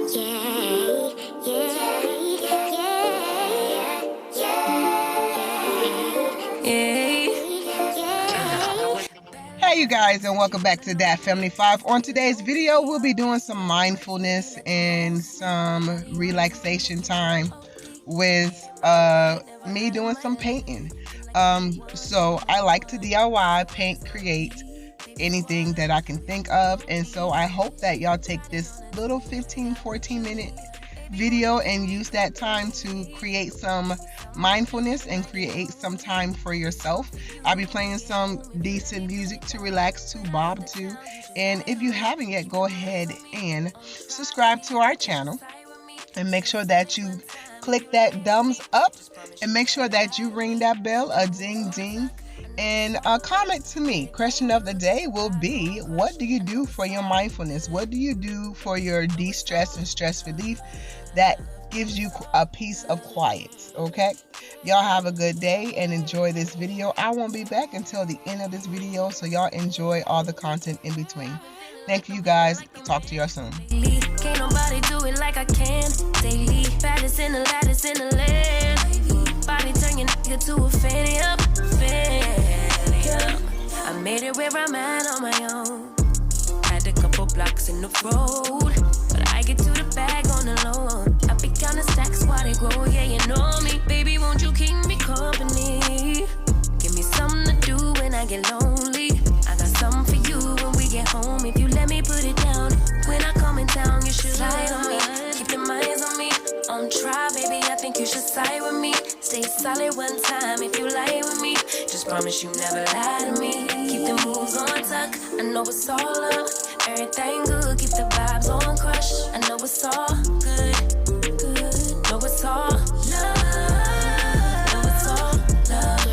Hey you guys, and welcome back to That Family 5. On today's video, we'll be doing some mindfulness and some relaxation time with me doing some painting. So I like to DIY, paint, create anything that I can think of, and so I hope that y'all take this little 15-14 minute video and use that time to create some mindfulness and create some time for yourself. I'll be playing some decent music to relax to, bob to, and if you haven't yet, go ahead and subscribe to our channel and make sure that you click that thumbs up and make sure that you ring that bell, a ding ding, and comment to me. Question of the day will be, what do you do for your mindfulness? What do you do for your de-stress and stress relief that gives you a piece of quiet? Okay, y'all have a good day and enjoy this video. I won't be back until the end of this video, so y'all enjoy all the content in between. Thank you guys. Talk to y'all soon. Can't nobody do it like I can. Daily, baddest in the lattice in the land. Body turn your nigga to a fanny up, I made it where I'm at on my own. Had a couple blocks in the road, but I get to the bag on the loan. I be counting stacks while they grow, yeah, you know me. Baby, won't you keep me company? Give me something to do when I get lonely. I got something for you when we get home. If you let me put it down, when I come in town, you should slide on me. Keep your minds on me. On try, baby, I think you should side with me. Stay solid one time if you lie with me. Just promise you never lie to me. Keep the moves on tuck. I know it's all love. Everything good. Keep the vibes on crush. I know it's all good. Good. Know it's all love. Know it's all love.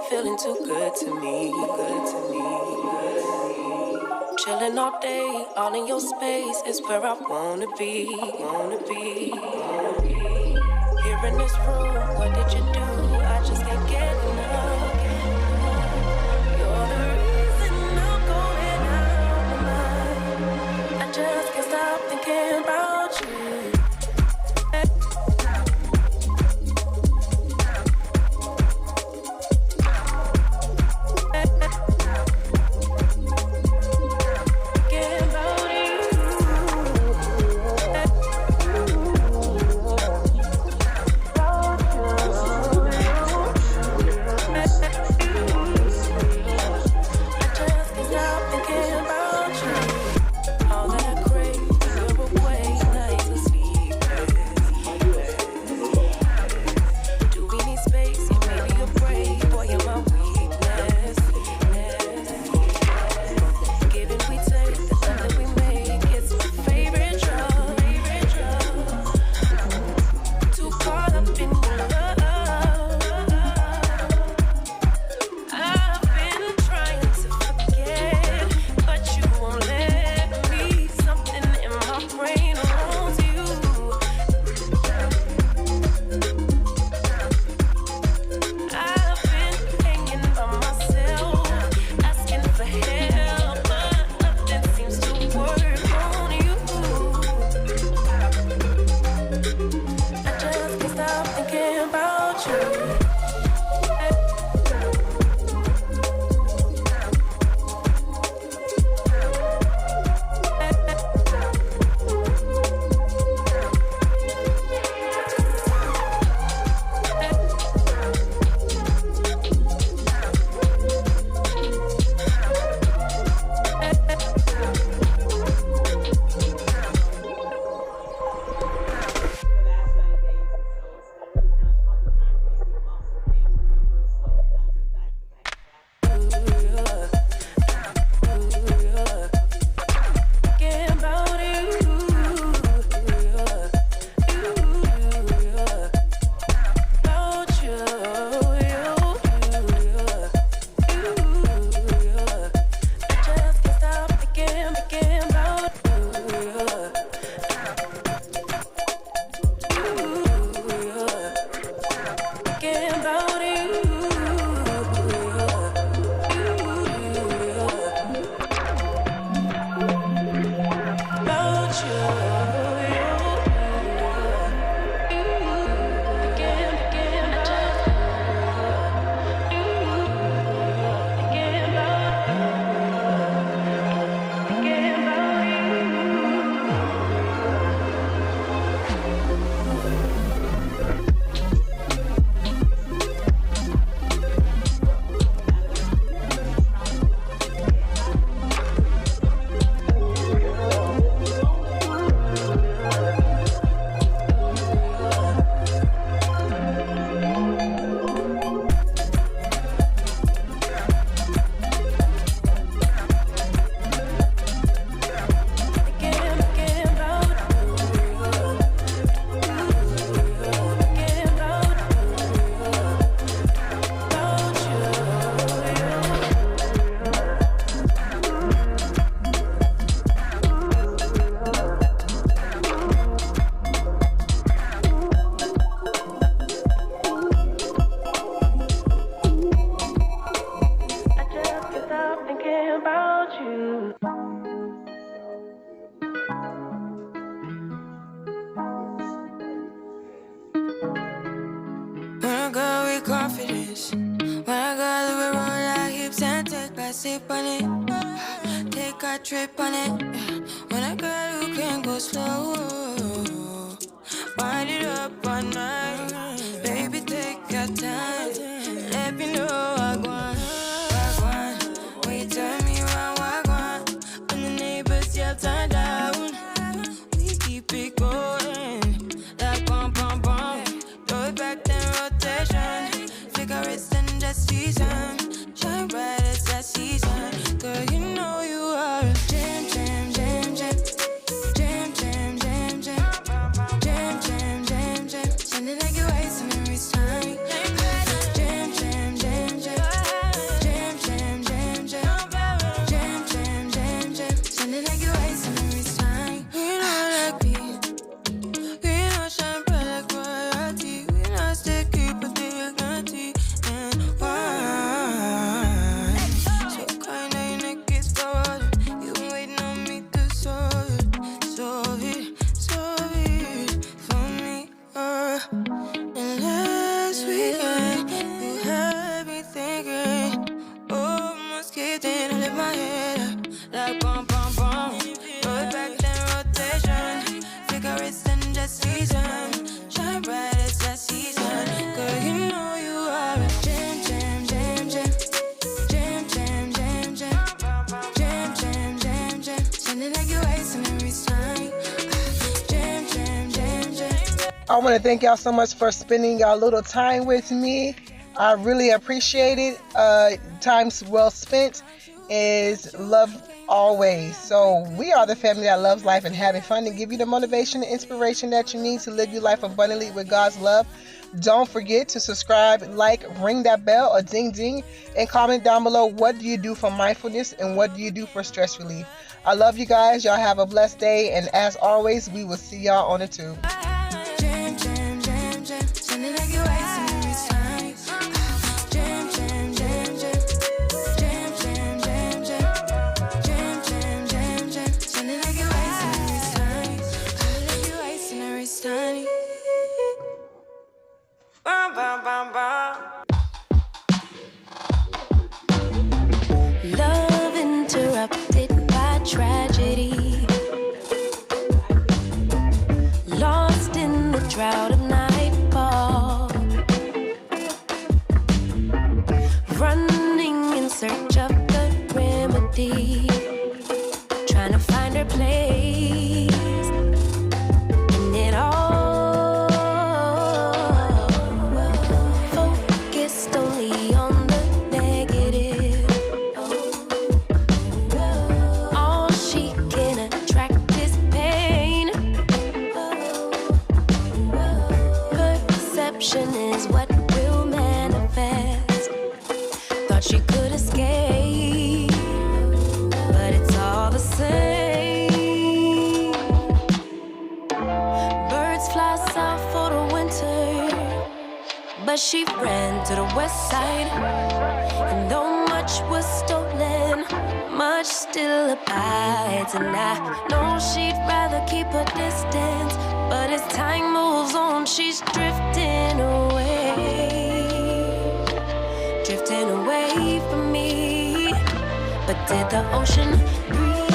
feeling too good to me. Chilling all day, all in your space is where I wanna be. Here in this room, what did you do? I just can't get enough. You're the reason I'm going out my mind. I just can't stop thinking about you. Confidence. When I got a little roll like hips and take a sip on it, take a trip on it. When I got you can go slow, wind it up all night. Baby, take your time. Let me know I want. When you turn me around, I want. When the neighbors yell turn down, we keep it going. Like bum bum bum. Throw it back then rotation. Cigarettes and the season. Shine bright as that season. Girl, you know you are a jam, jam, jam, jam. Jam, jam, jam, jam. want to thank y'all so much for spending y'all little time with me. I really appreciate it. Times well spent is love always. So we are the family that loves life and having fun and give you the motivation and inspiration that you need to live your life abundantly with God's love. Don't forget to subscribe, like, ring that bell or ding ding, and comment down below what do you do for mindfulness and what do you do for stress relief. I love you guys. Y'all have a blessed day, and as always, we will see y'all on the tube. Jam, jam, jam, jam. Shining like your ice in the sun. Jam, jam, jam, jam. Jam, jam, jam, jam. Jam, jam, jam, jam. Shining like your ice in the sun. Shining like your ice in the sun. Bum, bum, bum, bum. Love interrupted by tragedy, lost in the drought of nightfall, running in search of the remedy, trying to find her place in it all, focused only on the negative. All she can attract is pain. Perception is what will manifest. Thought she could escape, but it's all the same. Birds fly south for the winter, but she ran to the west side. And though much was stolen, much still abides. And I know she'd rather keep her distance, but as time moves on, she's drifting away from me. But did the ocean breathe?